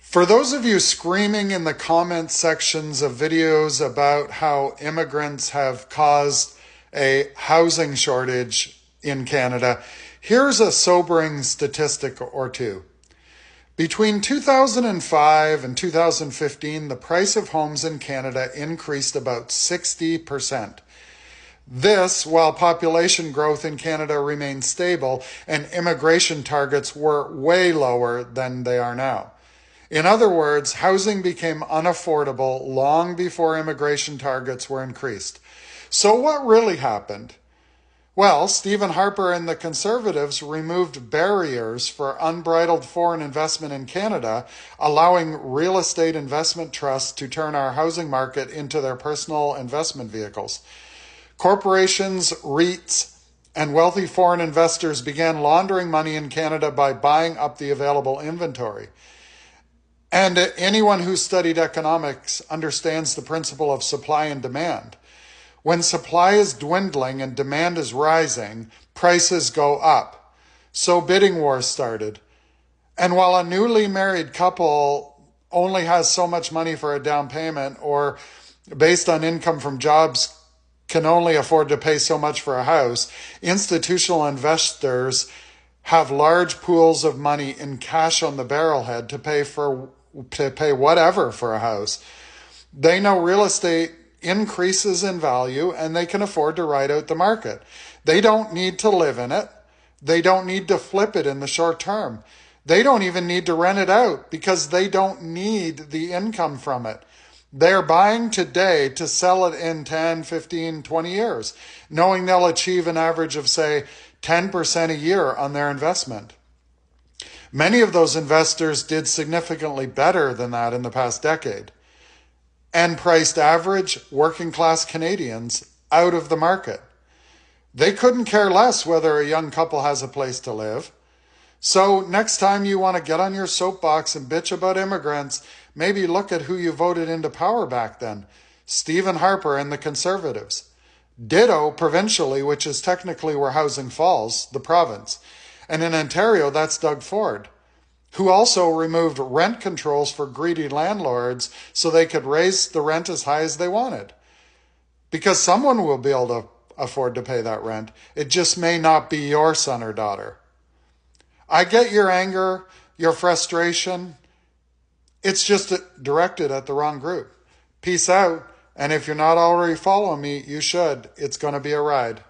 For those of you screaming in the comment sections of videos about how immigrants have caused a housing shortage in Canada, here's a sobering statistic or two. Between 2005 and 2015, the price of homes in Canada increased about 60%. This, while population growth in Canada remained stable and immigration targets were way lower than they are now. In other words, housing became unaffordable long before immigration targets were increased. So what really happened? Well, Stephen Harper and the Conservatives removed barriers for unbridled foreign investment in Canada, allowing real estate investment trusts to turn our housing market into their personal investment vehicles. Corporations, REITs, and wealthy foreign investors began laundering money in Canada by buying up the available inventory. And anyone who studied economics understands the principle of supply and demand. When supply is dwindling and demand is rising, prices go up. So bidding wars started. And while a newly married couple only has so much money for a down payment, or based on income from jobs can only afford to pay so much for a house, institutional investors have large pools of money in cash on the barrelhead to pay whatever for a house. They know real estate increases in value and they can afford to ride out the market. They don't need to live in it. They don't need to flip it in the short term. They don't even need to rent it out because they don't need the income from it. They're buying today to sell it in 10, 15, 20 years, knowing they'll achieve an average of, say, 10% a year on their investment. Many of those investors did significantly better than that in the past decade and priced average working class Canadians out of the market. They couldn't care less whether a young couple has a place to live. So next time you want to get on your soapbox and bitch about immigrants, maybe look at who you voted into power back then. Stephen Harper and the Conservatives. Ditto provincially, which is technically where housing falls, the province. And in Ontario, that's Doug Ford, who also removed rent controls for greedy landlords so they could raise the rent as high as they wanted. Because someone will be able to afford to pay that rent. It just may not be your son or daughter. I get your anger, your frustration. It's just directed at the wrong group. Peace out. And if you're not already following me, you should. It's going to be a ride.